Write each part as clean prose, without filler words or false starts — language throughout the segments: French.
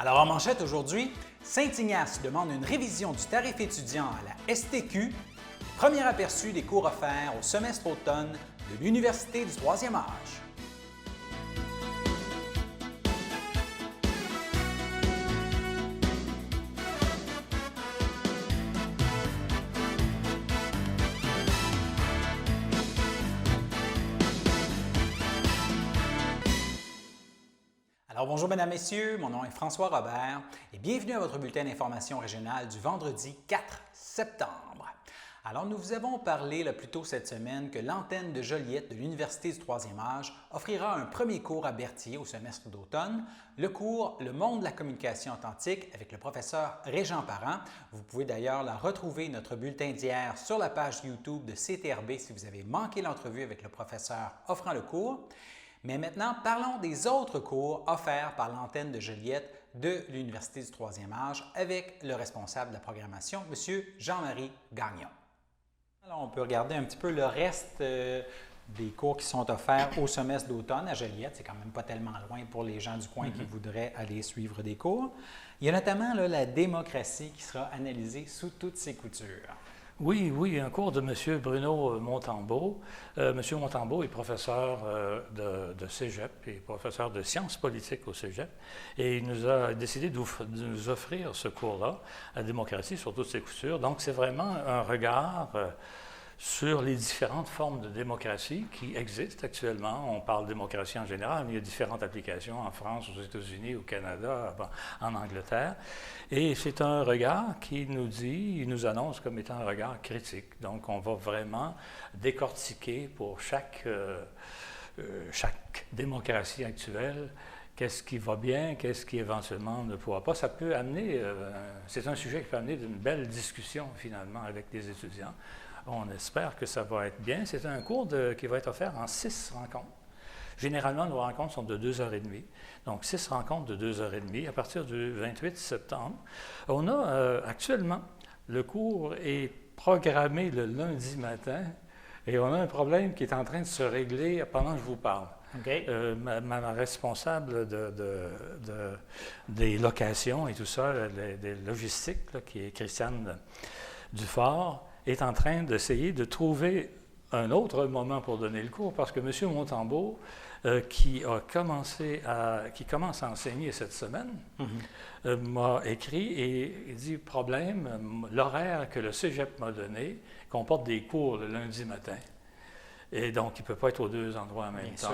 Alors en manchette aujourd'hui, Saint-Ignace demande une révision du tarif étudiant à la STQ, premier aperçu des cours offerts au semestre automne de l'Université du troisième âge. Alors bonjour mesdames, messieurs, mon nom est François Robert et bienvenue à votre bulletin d'information régionale du vendredi 4 septembre. Alors nous vous avons parlé plus tôt cette semaine que l'antenne de Joliette de l'Université du troisième âge offrira un premier cours à Berthier au semestre d'automne, le cours Le monde de la communication authentique avec le professeur Régent Parent. Vous pouvez d'ailleurs la retrouver, notre bulletin d'hier, sur la page YouTube de CTRB si vous avez manqué l'entrevue avec le professeur offrant le cours. Mais maintenant, parlons des autres cours offerts par l'antenne de Joliette de l'Université du troisième âge avec le responsable de la programmation, M. Jean-Marie Gagnon. Alors, on peut regarder un petit peu le reste des cours qui sont offerts au semestre d'automne à Joliette. C'est quand même pas tellement loin pour les gens du coin qui voudraient aller suivre des cours. Il y a notamment la démocratie qui sera analysée sous toutes ses coutures. Oui, un cours de M. Bruno Montembeault. M. Montembeault est professeur de cégep et professeur de sciences politiques au cégep. Et il nous a décidé de nous offrir ce cours-là, la démocratie sur toutes ses coutures. Donc, c'est vraiment un regard sur les différentes formes de démocratie qui existent actuellement. On parle de démocratie en général, mais il y a différentes applications en France, aux États-Unis, au Canada, en Angleterre. Et c'est un regard qui il nous annonce comme étant un regard critique. Donc, on va vraiment décortiquer pour chaque démocratie actuelle qu'est-ce qui va bien, qu'est-ce qui éventuellement ne pourra pas. Ça peut amener, c'est un sujet qui peut amener d'une belle discussion finalement avec les étudiants. On espère que ça va être bien. C'est un cours qui va être offert en 6 rencontres. Généralement, nos rencontres sont de 2h30. Donc, 6 rencontres de 2h30 à partir du 28 septembre. On a actuellement, le cours est programmé le lundi matin et on a un problème qui est en train de se régler pendant que je vous parle. Okay. Ma responsable des locations et tout ça, des logistiques, là, qui est Christiane Dufort, est en train d'essayer de trouver un autre moment pour donner le cours parce que M. Montembeault, qui commence à enseigner cette semaine, m'a écrit et il dit « Problème, l'horaire que le cégep m'a donné comporte des cours le lundi matin. Et donc, il ne peut pas être aux deux endroits en même temps. »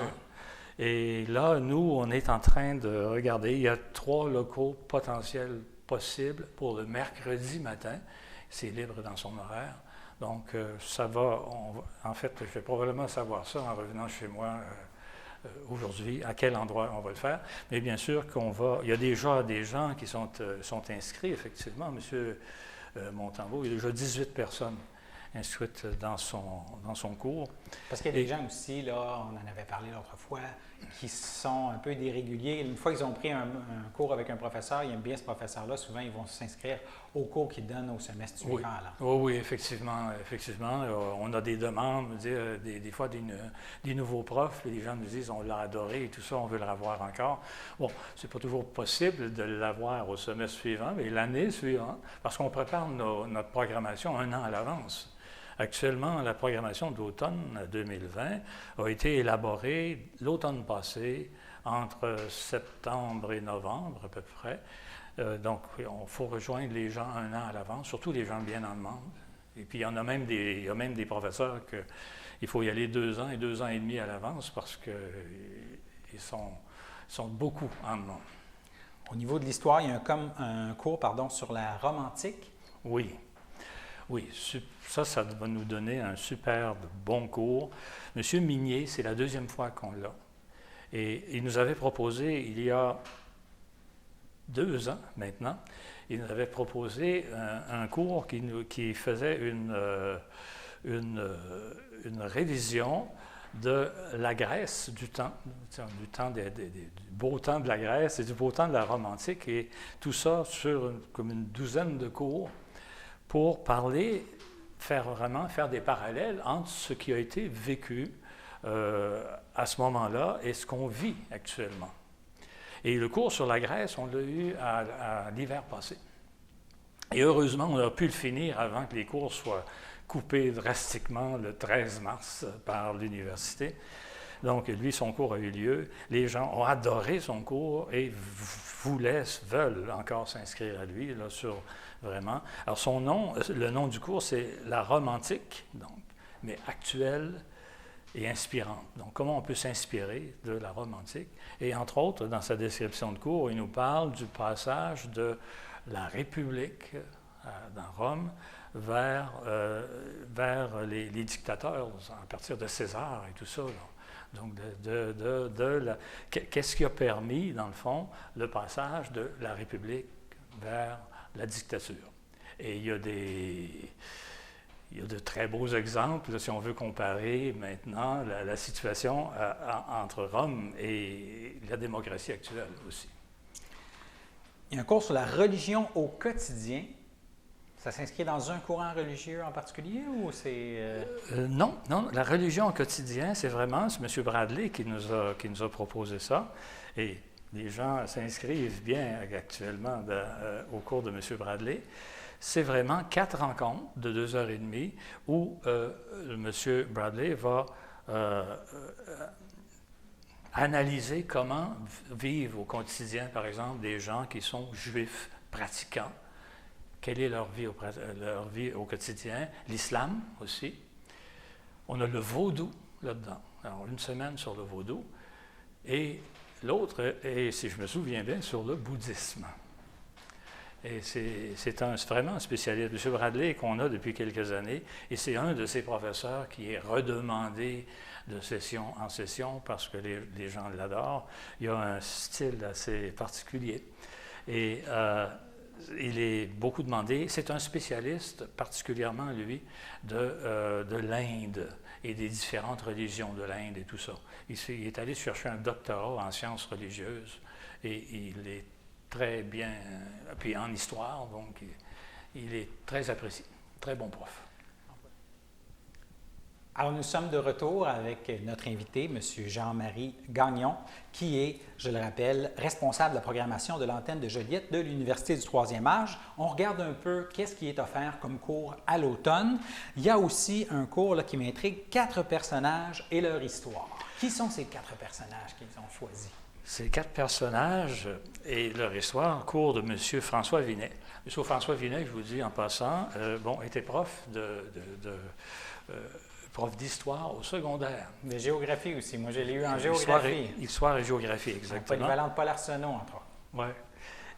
Et là, nous, on est en train de regarder. Il y a 3 locaux potentiels possibles pour le mercredi matin. C'est libre dans son horaire. Donc, ça va. En fait, je vais probablement savoir ça en revenant chez moi aujourd'hui, à quel endroit on va le faire. Mais bien sûr il y a déjà des gens qui sont inscrits, effectivement. M. Montembeault, il y a déjà 18 personnes inscrites dans son cours. Parce qu'il y a des gens aussi, là, on en avait parlé l'autre fois, qui sont un peu déréguliers. Une fois qu'ils ont pris un cours avec un professeur, ils aiment bien ce professeur-là, souvent ils vont s'inscrire au cours qu'il donne au semestre suivant. Là. Oui, effectivement. On a des demandes, des fois des nouveaux profs, et les gens nous disent on l'a adoré et tout ça, on veut le revoir encore. Bon, c'est pas toujours possible de l'avoir au semestre suivant, mais l'année suivante, parce qu'on prépare notre programmation 1 an à l'avance. Actuellement, la programmation d'automne 2020 a été élaborée l'automne passé, entre septembre et novembre à peu près. Donc, il faut rejoindre les gens 1 an à l'avance, surtout les gens bien en demande. Et puis, il y a même des professeurs qu'il faut y aller 2 ans et 2 ans et demi à l'avance parce qu'ils sont beaucoup en demande. Au niveau de l'histoire, il y a un cours sur la Rome antique. Oui, ça va nous donner un superbe bon cours. M. Migné, c'est la 2e fois qu'on l'a. Et il nous avait proposé, il y a 2 ans maintenant, il nous avait proposé un cours qui faisait une révision de la Grèce, du beau temps de la Grèce et du beau temps de la Rome antique, et tout ça sur comme une 12aine de cours, pour faire des parallèles entre ce qui a été vécu à ce moment-là et ce qu'on vit actuellement. Et le cours sur la Grèce, on l'a eu à l'hiver passé. Et heureusement, on a pu le finir avant que les cours soient coupés drastiquement le 13 mars par l'université. Donc, lui, son cours a eu lieu. Les gens ont adoré son cours et veulent encore s'inscrire à lui, là, sur vraiment. Alors, son nom, le nom du cours, c'est La Rome antique, donc, mais actuelle et inspirante. Donc, comment on peut s'inspirer de la Rome antique? Et entre autres, dans sa description de cours, il nous parle du passage de la République dans Rome vers les dictateurs, à partir de César et tout ça. Là. Donc, qu'est-ce qui a permis, dans le fond, le passage de la République vers la dictature? Et il y a de très beaux exemples, là, si on veut comparer maintenant la situation entre Rome et la démocratie actuelle aussi. Il y a un cours sur la religion au quotidien. Ça s'inscrit dans un courant religieux en particulier ou c'est... Non, la religion au quotidien, c'est vraiment M. Bradley qui nous a proposé ça. Et les gens s'inscrivent bien actuellement au cours de M. Bradley. C'est vraiment 4 rencontres de 2h30 où M. Bradley va analyser comment vivent au quotidien, par exemple, des gens qui sont juifs pratiquants. Quelle est leur vie au quotidien? L'islam aussi. On a le vaudou là-dedans. Alors, une semaine sur le vaudou. Et l'autre est, si je me souviens bien, sur le bouddhisme. Et c'est vraiment un spécialiste. M. Bradley, qu'on a depuis quelques années, et c'est un de ses professeurs qui est redemandé de session en session parce que les gens l'adorent. Il a un style assez particulier. Et il est beaucoup demandé. C'est un spécialiste, particulièrement, lui, de l'Inde et des différentes religions de l'Inde et tout ça. Il est allé chercher un doctorat en sciences religieuses et il est très bien, puis en histoire, donc il est très apprécié, très bon prof. Alors, nous sommes de retour avec notre invité, M. Jean-Marie Gagnon, qui est, je le rappelle, responsable de la programmation de l'antenne de Joliette de l'Université du Troisième Âge. On regarde un peu qu'est-ce qui est offert comme cours à l'automne. Il y a aussi un cours là, qui m'intrigue, 4 personnages et leur histoire. Qui sont ces 4 personnages qu'ils ont choisis? Ces 4 personnages et leur histoire, cours de M. François Vinet. M. François Vinet, je vous dis en passant, était prof prof d'histoire au secondaire. De géographie aussi. Moi, je l'ai eu en géographie. Histoire et géographie, exactement. Polyvalent de Paul Arsenault, entre autres. Oui.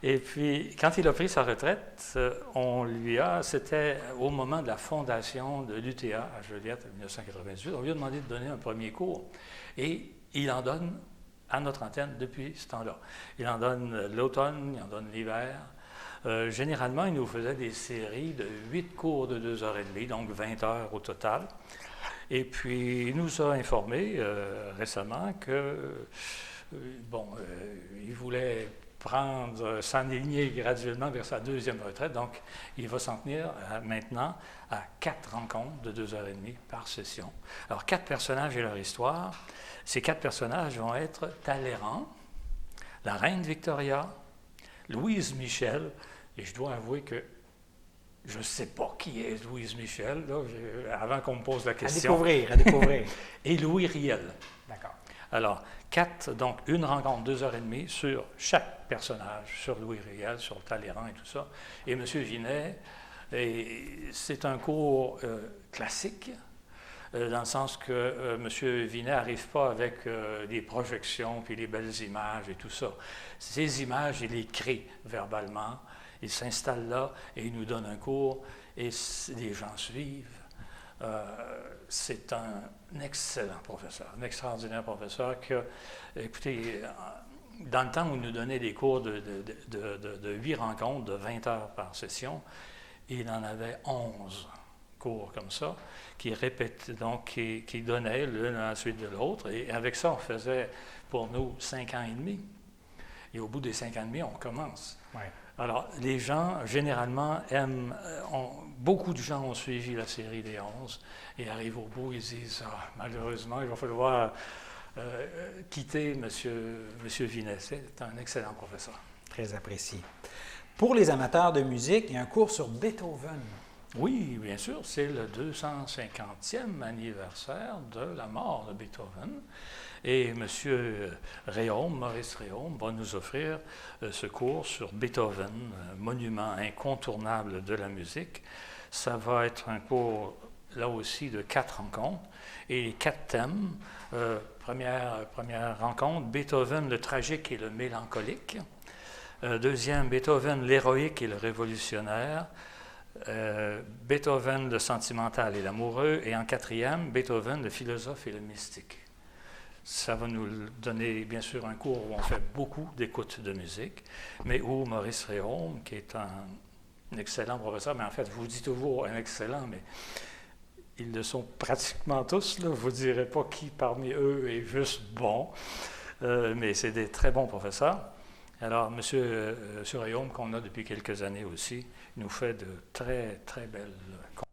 Et puis, quand il a pris sa retraite, c'était au moment de la fondation de l'UTA à Joliette en 1998, on lui a demandé de donner un premier cours. Et il en donne à notre antenne depuis ce temps-là. Il en donne l'automne, il en donne l'hiver. Généralement, il nous faisait des séries de 8 cours de 2h30, donc 20 heures au total. Et puis, il nous a informé récemment que, il voulait s'enligner graduellement vers sa deuxième retraite. Donc, il va s'en tenir maintenant à 4 rencontres de 2h30 par session. Alors, 4 personnages et leur histoire. Ces 4 personnages vont être Talleyrand, la reine Victoria, Louise Michel, et je dois avouer que je ne sais pas qui est Louise Michel, là, avant qu'on me pose la question. À découvrir. Et Louis Riel. D'accord. Alors, 4, donc une rencontre, 2h30 sur chaque personnage, sur Louis Riel, sur Talleyrand et tout ça. Et M. Vinet, c'est un cours classique, dans le sens que M. Vinet n'arrive pas avec des projections puis les belles images et tout ça. Ces images, il les crée verbalement, il s'installe là et il nous donne un cours et les gens suivent. C'est un excellent professeur, un extraordinaire professeur qui, écoutez, dans le temps où il nous donnait des cours de 8 rencontres, de 20 heures par session, il en avait 11 cours comme ça, qui répétaient, donc qui donnaient l'une à la suite de l'autre. Et avec ça, on faisait pour nous 5 ans et demi. Et au bout des 5 ans et demi, on commence. Ouais. Alors, les gens, généralement, beaucoup de gens ont suivi la série des 11 et arrivent au bout, ils disent, malheureusement, il va falloir quitter M. Vinet. C'est un excellent professeur. Très apprécié. Pour les amateurs de musique, il y a un cours sur Beethoven. Oui, bien sûr, c'est le 250e anniversaire de la mort de Beethoven. Et M. Réaume, Maurice Réaume, va nous offrir ce cours sur Beethoven, un monument incontournable de la musique. Ça va être un cours, là aussi, de 4 rencontres et les 4 thèmes. Première rencontre, Beethoven, le tragique et le mélancolique. Deuxième, Beethoven, l'héroïque et le révolutionnaire. Beethoven, le sentimental et l'amoureux. Et en quatrième, Beethoven, le philosophe et le mystique. Ça va nous donner, bien sûr, un cours où on fait beaucoup d'écoute de musique, mais où Maurice Réaume, qui est un excellent professeur, mais en fait, vous dites toujours un excellent, mais ils le sont pratiquement tous, là. Vous ne direz pas qui parmi eux est juste bon, mais c'est des très bons professeurs. Alors, M. Réaume, qu'on a depuis quelques années aussi, nous fait de très, très belles conférences.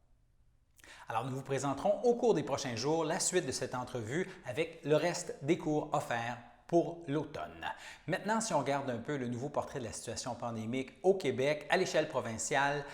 Alors, nous vous présenterons au cours des prochains jours la suite de cette entrevue avec le reste des cours offerts pour l'automne. Maintenant, si on regarde un peu le nouveau portrait de la situation pandémique au Québec, à l'échelle provinciale,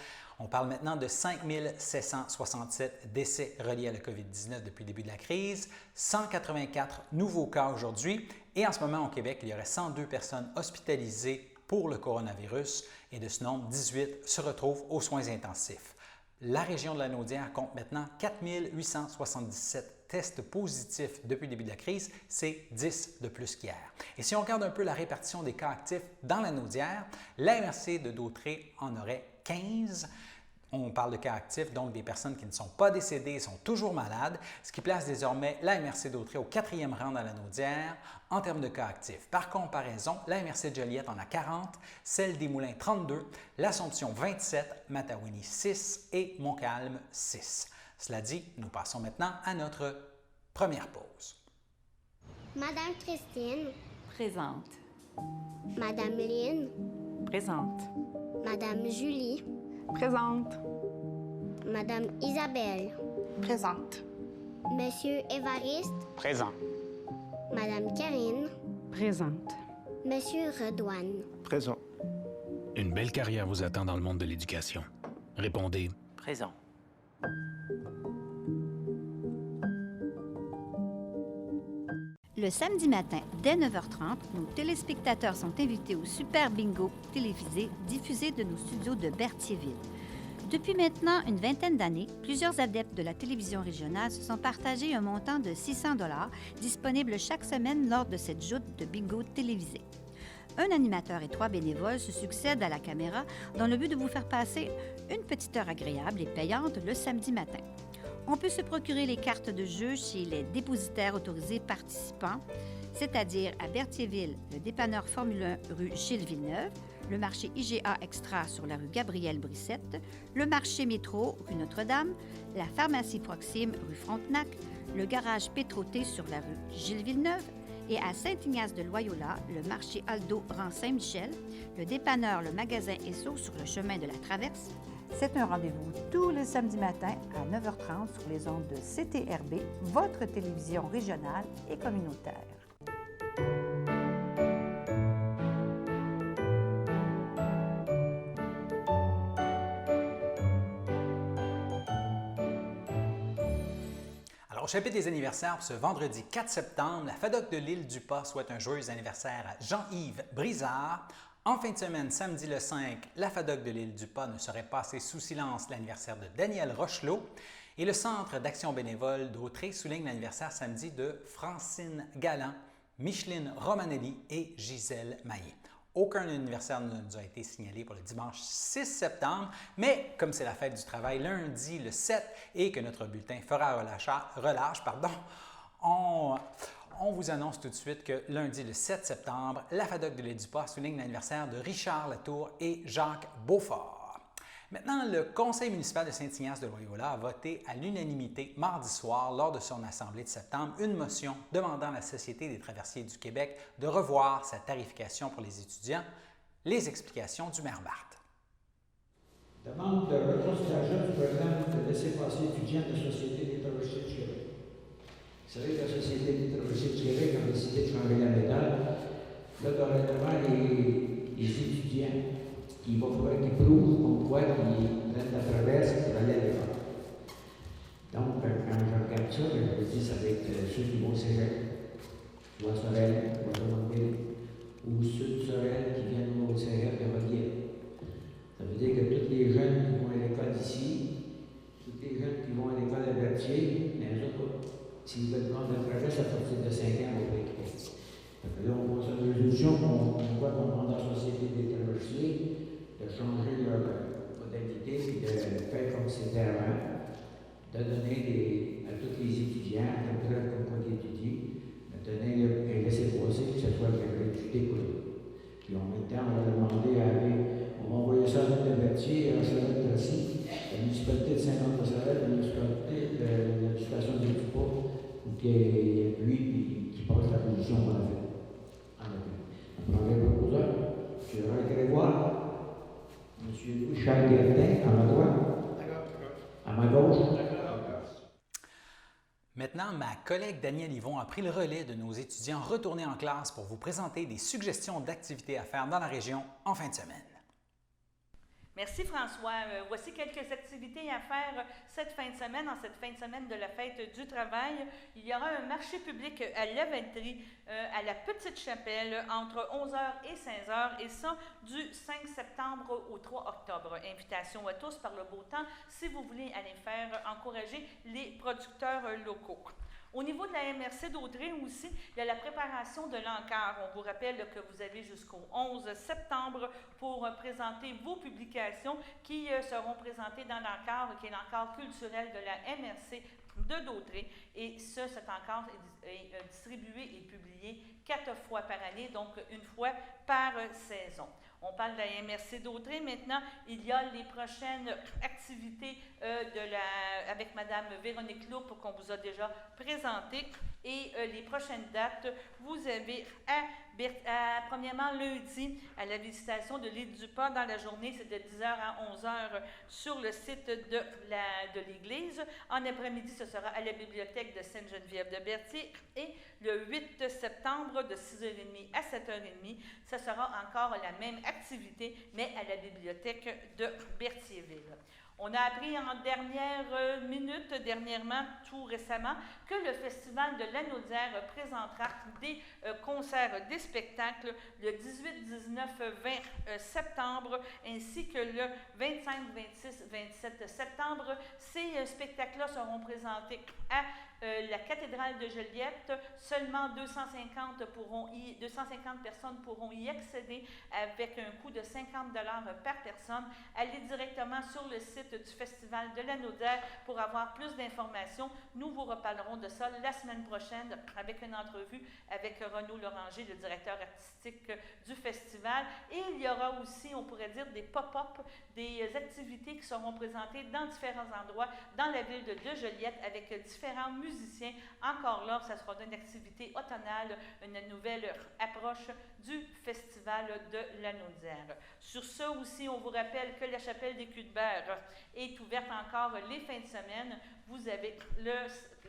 on parle maintenant de 5 767 décès reliés à la COVID-19 depuis le début de la crise, 184 nouveaux cas aujourd'hui et en ce moment au Québec, il y aurait 102 personnes hospitalisées pour le coronavirus et de ce nombre, 18 se retrouvent aux soins intensifs. La région de la Naudière compte maintenant 4 877 tests positifs depuis le début de la crise, c'est 10 de plus qu'hier. Et si on regarde un peu la répartition des cas actifs dans la Naudière, la MRC de Dautré en aurait 15. On parle de cas actifs, donc des personnes qui ne sont pas décédées et sont toujours malades, ce qui place désormais la MRC d'Autrey au 4e rang dans la Naudière en termes de cas actifs. Par comparaison, la MRC de Joliette en a 40, celle des Moulins 32, l'Assomption 27, Matawini 6 et Montcalm 6. Cela dit, nous passons maintenant à notre première pause. Madame Christine. Présente. Madame Lynn. Présente. Madame Julie. Présente. Madame Isabelle. Présente. Monsieur Évariste. Présent. Madame Karine. Présente. Monsieur Redouane. Présent. Une belle carrière vous attend dans le monde de l'éducation. Répondez. Présent. Le samedi matin, dès 9h30, nos téléspectateurs sont invités au Super Bingo télévisé diffusé de nos studios de Berthierville. Depuis maintenant une vingtaine d'années, plusieurs adeptes de la télévision régionale se sont partagés un montant de 600 $ disponible chaque semaine lors de cette joute de bingo télévisé. Un animateur et 3 bénévoles se succèdent à la caméra dans le but de vous faire passer une petite heure agréable et payante le samedi matin. On peut se procurer les cartes de jeu chez les dépositaires autorisés participants, c'est-à-dire à Berthierville, le dépanneur Formule 1 rue Gilles Villeneuve, le marché IGA Extra sur la rue Gabrielle Brissette, le marché Métro rue Notre-Dame, la pharmacie Proxime rue Frontenac, le garage Pétroté sur la rue Gilles Villeneuve et à Saint-Ignace-de-Loyola, le marché Aldo rang Saint-Michel, le dépanneur Le Magasin Esso sur le chemin de la Traverse. C'est un rendez-vous tous les samedis matins à 9h30 sur les ondes de CTRB, votre télévision régionale et communautaire. Alors, au chapitre des anniversaires, ce vendredi 4 septembre, la FADOC de l'île du Pas souhaite un joyeux anniversaire à Jean-Yves Brizard. En fin de semaine, samedi le 5, la FADOC de l'île du Pas ne saurait passer sous silence l'anniversaire de Daniel Rochelot. Et le Centre d'action bénévole d'Autrey souligne l'anniversaire samedi de Francine Galland, Micheline Romanelli et Gisèle Maillé. Aucun anniversaire ne nous a été signalé pour le dimanche 6 septembre, mais comme c'est la fête du travail lundi le 7 et que notre bulletin fera relâche, on vous annonce tout de suite que lundi le 7 septembre, la FADOC de l'île du Pas souligne l'anniversaire de Richard Latour et Jacques Beaufort. Maintenant, le Conseil municipal de Saint-Ignace-de-Loyola a voté à l'unanimité mardi soir, lors de son assemblée de septembre, une motion demandant à la Société des traversiers du Québec de revoir sa tarification pour les étudiants. Les explications du maire Barthes. Demande de reconsidération du programme de laissez-passer étudiant de la Société des traversiers du Québec. Vous savez que la Société d'hydrologie du Québec a décidé de changer la méthode. Là, dorénavant, les étudiants qui prouvent comme quoi qu'ils prennent la traverse pour aller à l'école. Donc, quand je regarde ça, je me dis, ça va être ceux qui vont au cégep, soit Sorel, ou Drummondville, ou ceux de Sorel qui viennent au cégep de Rodrigue. Ça veut dire que tous les jeunes qui vont à l'école d'ici, tous les jeunes qui vont à l'école à Berthier, les autres, s'ils veulent prendre la traverse à partir de 5 ans, on va équiper. Là, on pense à une résolution, on voit qu'on demande à la Société des traversiers de changer leur modalité et de faire comme c'était avant, de donner à tous les étudiants, comme preuve comme quoi ils étudient, de donner un laisser-passer, que ce soit la gratuité pour eux. Puis en même temps, on va demander à aller. On va envoyer ça à notre Berthier, à Sorel-Tracy, la municipalité de Saint-Anne-de-Sorel, la municipalité de l'éducation des Dupont, pour qu'il y ait lui qui passe la position qu'on a faite. Alors, les proposeurs, M. Grégoire, M. Charles Guertin, à ma droite, à ma gauche. Maintenant, ma collègue Danielle Yvon a pris le relais de nos étudiants retournés en classe pour vous présenter des suggestions d'activités à faire dans la région en fin de semaine. Merci François. Voici quelques activités à faire cette fin de semaine. En cette fin de semaine de la fête du travail, il y aura un marché public à Lavaltrie, à la Petite Chapelle, entre 11h et 16h, et ça du 5 septembre au 3 octobre. Invitation à tous par le beau temps si vous voulez aller faire encourager les producteurs locaux. Au niveau de la MRC d'Audrey aussi, il y a la préparation de l'encart. On vous rappelle que vous avez jusqu'au 11 septembre pour présenter vos publications qui seront présentées dans l'encart, qui est l'encart culturel de la MRC de Dautrey. Et cet encart est distribué et publié 4 fois par année, donc une fois par saison. On parle de la MRC d'Autrey. Maintenant, il y a les prochaines activités avec Mme Véronique Loupe qu'on vous a déjà présentées. Et les prochaines dates, vous avez premièrement lundi, à la visitation de l'île du Pas dans la journée, c'est de 10h à 11h sur le site de l'église. En après-midi, ce sera à la bibliothèque de Sainte-Geneviève de Berthier. Et le 8 septembre, de 6h30 à 7h30, ce sera encore la même activité, mais à la bibliothèque de Berthierville. On a appris en dernière minute, dernièrement, tout récemment, que le Festival de l'Anaudière présentera des concerts, des spectacles le 18, 19, 20 septembre, ainsi que le 25, 26, 27 septembre. Ces spectacles-là seront présentés à la cathédrale de Joliette. Seulement 250 personnes pourront y accéder avec un coût de 50$ par personne. Allez directement sur le site du Festival de l'Anaudière pour avoir plus d'informations. Nous vous reparlerons de ça la semaine prochaine avec une entrevue avec Renaud Loranger, le directeur artistique du festival. Et il y aura aussi, on pourrait dire, des pop-up, des activités qui seront présentées dans différents endroits dans la ville de Joliette avec différents musiciens. Encore là, ça sera une activité automnale, une nouvelle approche du Festival de l'Anaudière. Sur ça aussi, on vous rappelle que la chapelle des Culs-de-Berre est ouverte encore les fins de semaine. Vous avez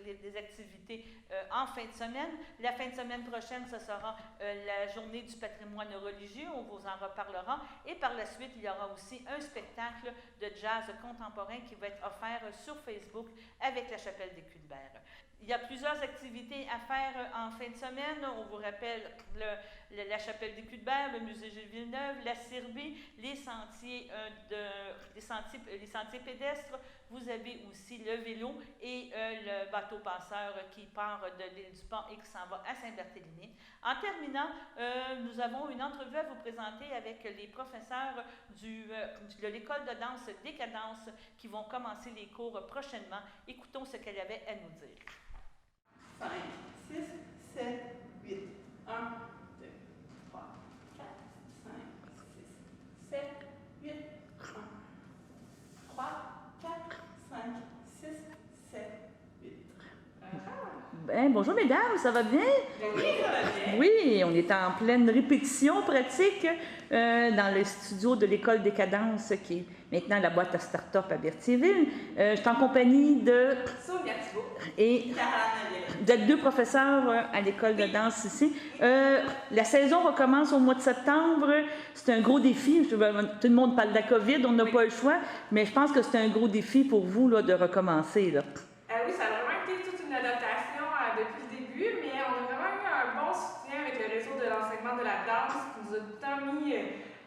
des activités en fin de semaine. La fin de semaine prochaine, ce sera la journée du patrimoine religieux. On vous en reparlera. Et par la suite, il y aura aussi un spectacle de jazz contemporain qui va être offert sur Facebook avec la chapelle des Culs-de-Berre. Il y a plusieurs activités à faire en fin de semaine. On vous rappelle la chapelle des Culs-de-Berre, le musée Gilles Villeneuve, la Cirbée, les sentiers pédestres. Vous avez aussi le vélo et le bateau passeur qui part de l'île du Pont et qui s'en va à Saint-Barthélemy. En terminant, nous avons une entrevue à vous présenter avec les professeurs de l'école de danse Décadence qui vont commencer les cours prochainement. Écoutons ce qu'elle avait à nous dire. 5, 6, 7, 8. 1, 2, 3, 4, 5, 6, 7, 8. 1, 3, 4, 5, 6, 7, 8. Bonjour mesdames, ça va bien? Oui, ça va bien. Oui, on est en pleine répétition pratique dans le studio de l'école Décadence qui est maintenant la boîte à start-up à Berthierville. Je suis en compagnie de Sonia Thibault et Caroline vous êtes 2 professeurs à l'école de danse ici. La saison recommence au mois de septembre. C'est un gros défi. Tout le monde parle de la COVID, on n'a pas le choix, mais je pense que c'est un gros défi pour vous là, de recommencer. Là. Oui, ça a vraiment été toute une adaptation depuis le début, mais on a vraiment eu un bon soutien avec le réseau de l'enseignement de la danse qui nous a tout le temps mis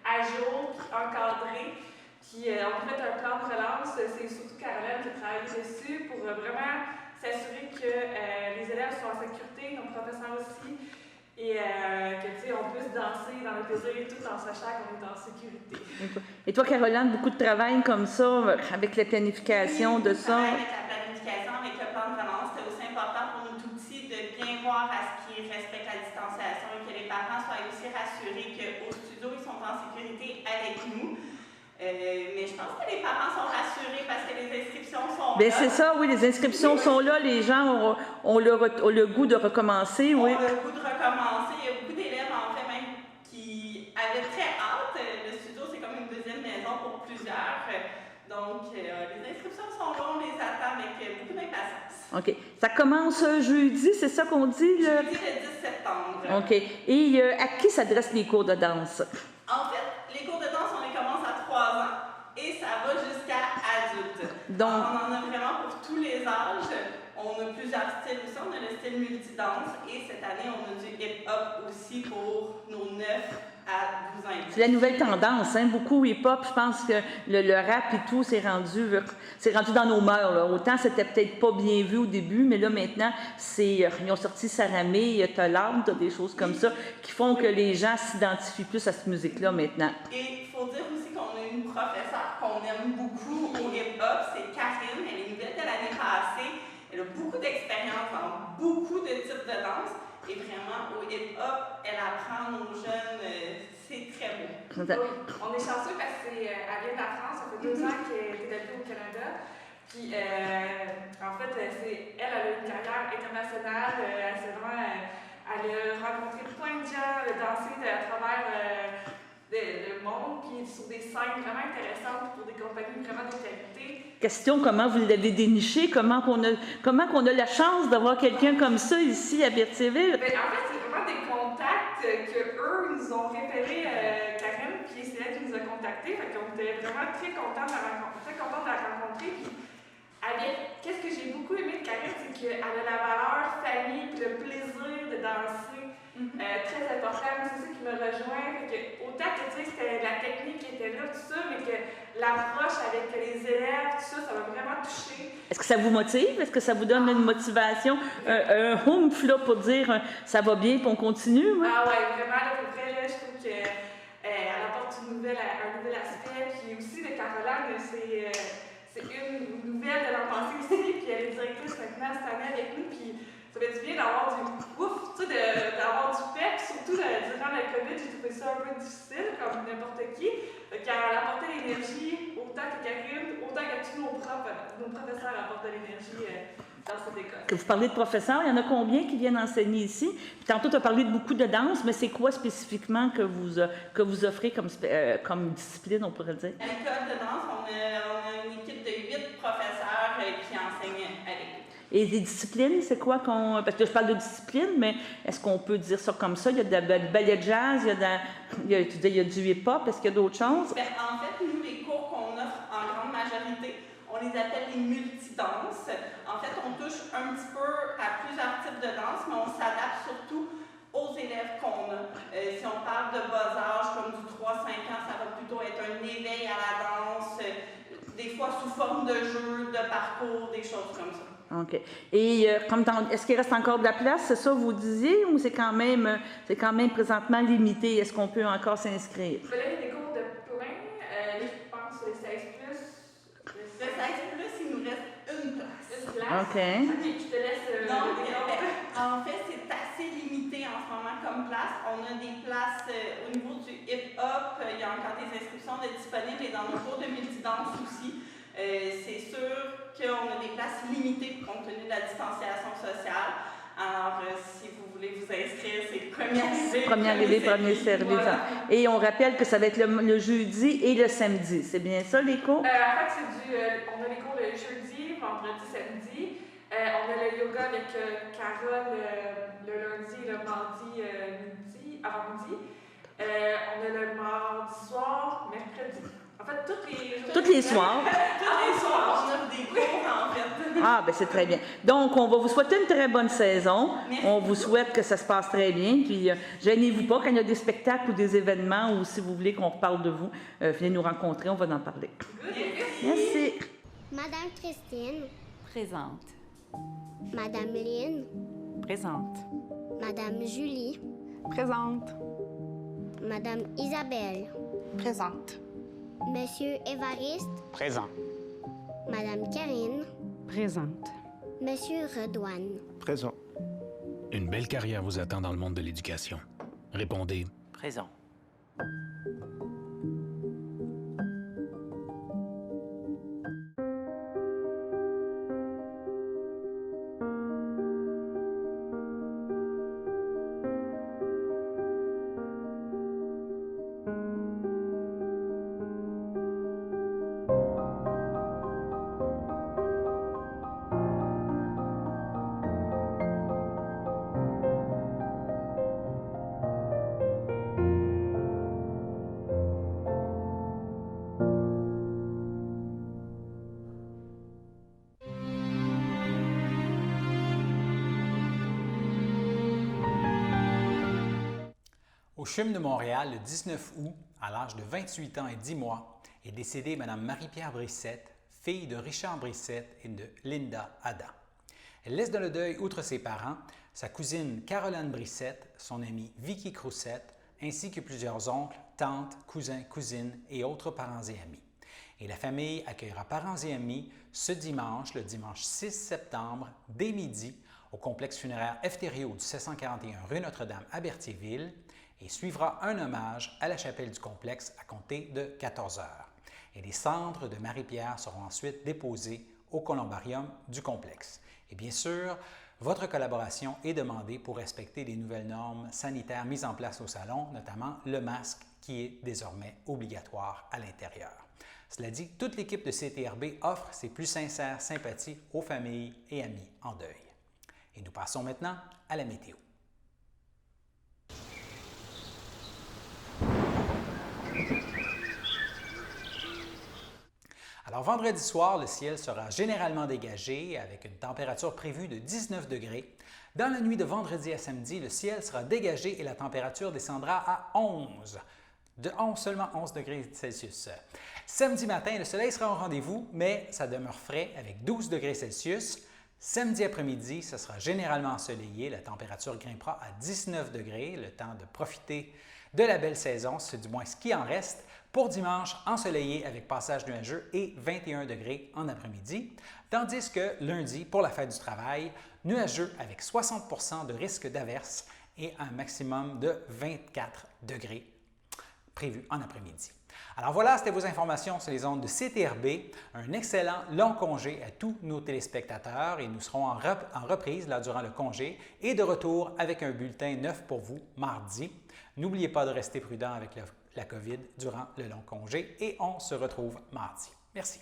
à jour, encadré. Puis on a fait un plan de relance, c'est surtout Caroline qui a travaillé dessus pour vraiment s'assurer que les élèves sont en sécurité, nos professeurs aussi, et que tu sais, on puisse danser dans le plaisir tout en sachant qu'on est en sécurité. Et toi, Caroline, beaucoup de travail comme ça, avec la planification de ça? Avec la planification, avec le plan de relance, c'était aussi important pour nous tout petits de bien voir à ce qu'ils respectent la distanciation et que les parents soient aussi rassurés qu'au studio, ils sont en sécurité avec nous. Mais je pense que les parents sont rassurés parce que les inscriptions sont là. C'est ça, oui, les inscriptions sont là, les gens ont le goût de recommencer, oui. On a le goût de recommencer. Il y a beaucoup d'élèves, en fait, même, qui avaient très hâte. Le studio, c'est comme une deuxième maison pour plusieurs. Donc, les inscriptions sont là, on les attend avec beaucoup d'impatience. OK. Ça commence jeudi, c'est ça qu'on dit? Là? Jeudi le 10 septembre. OK. Et à qui s'adressent les cours de danse? En fait, les cours de danse, on les commence à 3 ans et ça va jusqu'à adulte. Donc, on en a vraiment pour tous les âges. On a plusieurs styles aussi. On a le style multidanse et cette année, on a du hip-hop aussi pour nos 9 à 12 ans. C'est la nouvelle tendance, hein? Beaucoup hip-hop. Je pense que le rap et tout, c'est rendu dans nos mœurs. Là. Autant c'était peut-être pas bien vu au début, mais là maintenant, ils ont sorti Saramé, Tolard, des choses comme ça, qui font que les gens s'identifient plus à cette musique-là maintenant. Et il faut dire aussi qu'on a une professeure qu'on aime beaucoup au hip-hop, c'est Karine. Elle est nouvelle de l'année passée. Elle a beaucoup d'expérience dans beaucoup de types de danse. Et vraiment, au hip-hop, elle apprend nos jeunes, c'est très beau. Oui, on est chanceux parce qu'elle vient de la France, ça fait 2 ans qu'elle est établie au Canada. Puis, en fait, elle a une carrière internationale. Elle a rencontré plein de gens, elle a dansé à travers le monde, puis sur des scènes vraiment intéressantes pour des compagnies vraiment de qualité. Question, comment vous l'avez déniché? Comment qu'on a la chance d'avoir quelqu'un comme ça ici à Berthierville? En fait, c'est vraiment des contacts qu'eux nous ont référés Karine, puis c'est elle qui nous a contactés. Fait qu'on était vraiment très contents de la rencontrer. Puis, qu'est-ce que j'ai beaucoup aimé de Karine, c'est qu'elle a la valeur famille, puis le plaisir de danser. Très important, c'est ça qui me rejoint. Fait que, autant que c'était la technique qui était là, tout ça, mais que l'approche avec les élèves, tout ça, ça m'a vraiment touchée. Est-ce que ça vous motive? Est-ce que ça vous donne une motivation, un oomph là, pour dire ça va bien et on continue? Ouais? Ah ouais, vraiment, là, pour vrai, là, je trouve qu'elle apporte un nouvel aspect. Puis aussi, le Caroline, c'est une nouvelle de l'an passé aussi, puis elle est directrice maintenant cette année avec nous. Puis ça fait du bien d'avoir du ouf, tu sais, d'avoir du pep, surtout durant la COVID, j'ai trouvé ça un peu difficile, comme n'importe qui. Car elle apportait l'énergie, autant que Karine, autant que tous nos professeurs apportent de l'énergie dans cette école. Que vous parlez de professeurs, il y en a combien qui viennent enseigner ici? Puis tantôt, tu as parlé de beaucoup de danse, mais c'est quoi spécifiquement que vous offrez comme discipline, on pourrait dire? À l'école de danse, on a une équipe de 8 professeurs qui enseignent à l'école. Et les disciplines, c'est quoi parce que je parle de discipline, mais est-ce qu'on peut dire ça comme ça? Il y a du ballet de jazz, il y a du hip-hop, est-ce qu'il y a d'autres choses? Bien, en fait, nous, les cours qu'on offre en grande majorité, on les appelle les multidanses. En fait, on touche un petit peu à plusieurs types de danse, mais on s'adapte surtout aux élèves qu'on a. Si on parle de bas âge, comme du 3-5 ans, ça va plutôt être un éveil à la danse, des fois sous forme de jeu, de parcours, des choses comme ça. OK. Et est-ce qu'il reste encore de la place, c'est ça vous disiez, ou c'est quand même présentement limité? Est-ce qu'on peut encore s'inscrire? Là, il y a des cours de plein. Je pense que les 16+. Le 16+, il nous reste une place. Une place? OK. OK, je te laisse... En fait, c'est assez limité en ce moment comme place. On a des places au niveau du hip-hop. Il y a encore des inscriptions disponibles et dans nos cours de multidanse aussi. C'est sûr qu'on a des places limitées compte tenu de la distanciation sociale. Alors, si vous voulez vous inscrire, c'est premier arrivé, premier servi. Voilà. Et on rappelle que ça va être le jeudi et le samedi. C'est bien ça, les cours? En fait, on a les cours le jeudi, vendredi, samedi. On a le yoga avec Carole le lundi et le mardi avant-midi. On a le mardi soir, mercredi. En fait, Tous les soirs. Tous les soirs, on offre des cours, en fait. Ah, ben c'est très bien. Donc, on va vous souhaiter une très bonne saison. Merci. On vous souhaite que ça se passe très bien. Puis, gênez-vous pas quand il y a des spectacles ou des événements ou si vous voulez qu'on reparle de vous, venez nous rencontrer, on va en parler. Merci. Madame Christine, Présente. Madame Lynn, Présente. Madame Julie, Présente. Madame Isabelle, Présente. Monsieur Évariste, Présent. Madame Karine, Présente. Monsieur Redouane. Présent. Une belle carrière vous attend dans le monde de l'éducation. Répondez Présent. Au CHUM de Montréal, le 19 août, à l'âge de 28 ans et 10 mois, est décédée Mme Marie-Pierre Brissette, fille de Richard Brissette et de Linda Ada. Elle laisse dans le deuil, outre ses parents, sa cousine Caroline Brissette, son amie Vicky Croussette, ainsi que plusieurs oncles, tantes, cousins, cousines et autres parents et amis. Et la famille accueillera parents et amis ce dimanche, le dimanche 6 septembre, dès midi, au complexe funéraire Efterio du 741 rue Notre-Dame à Berthierville, et suivra un hommage à la chapelle du complexe à compter de 14 heures. Et les cendres de Marie-Pierre seront ensuite déposées au columbarium du complexe. Et bien sûr, votre collaboration est demandée pour respecter les nouvelles normes sanitaires mises en place au salon, notamment le masque qui est désormais obligatoire à l'intérieur. Cela dit, toute l'équipe de CTRB offre ses plus sincères sympathies aux familles et amis en deuil. Et nous passons maintenant à la météo. Alors, vendredi soir, le ciel sera généralement dégagé avec une température prévue de 19 degrés. Dans la nuit de vendredi à samedi, le ciel sera dégagé et la température descendra à 11. Seulement 11 degrés Celsius. Samedi matin, le soleil sera au rendez-vous, mais ça demeure frais avec 12 degrés Celsius. Samedi après-midi, ce sera généralement ensoleillé. La température grimpera à 19 degrés, le temps de profiter de la belle saison, c'est du moins ce qui en reste. Pour dimanche, ensoleillé avec passage nuageux et 21 degrés en après-midi. Tandis que lundi, pour la fête du travail, nuageux avec 60 % de risque d'averse et un maximum de 24 degrés prévu en après-midi. Alors voilà, c'était vos informations sur les ondes de CTRB. Un excellent long congé à tous nos téléspectateurs et nous serons en reprise là, durant le congé et de retour avec un bulletin neuf pour vous mardi. N'oubliez pas de rester prudent avec la COVID durant le long congé et on se retrouve mardi. Merci.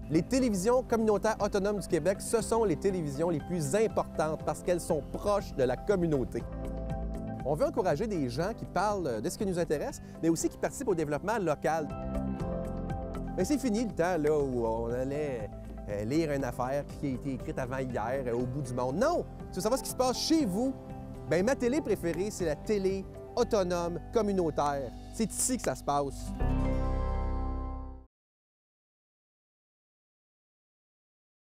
Les télévisions communautaires autonomes du Québec, ce sont les télévisions les plus importantes parce qu'elles sont proches de la communauté. On veut encourager des gens qui parlent de ce qui nous intéresse, mais aussi qui participent au développement local. Mais c'est fini le temps là, où on allait lire une affaire qui a été écrite avant hier au bout du monde. Non! Tu veux savoir ce qui se passe chez vous? Bien, ma télé préférée, c'est la télé autonome communautaire. C'est ici que ça se passe.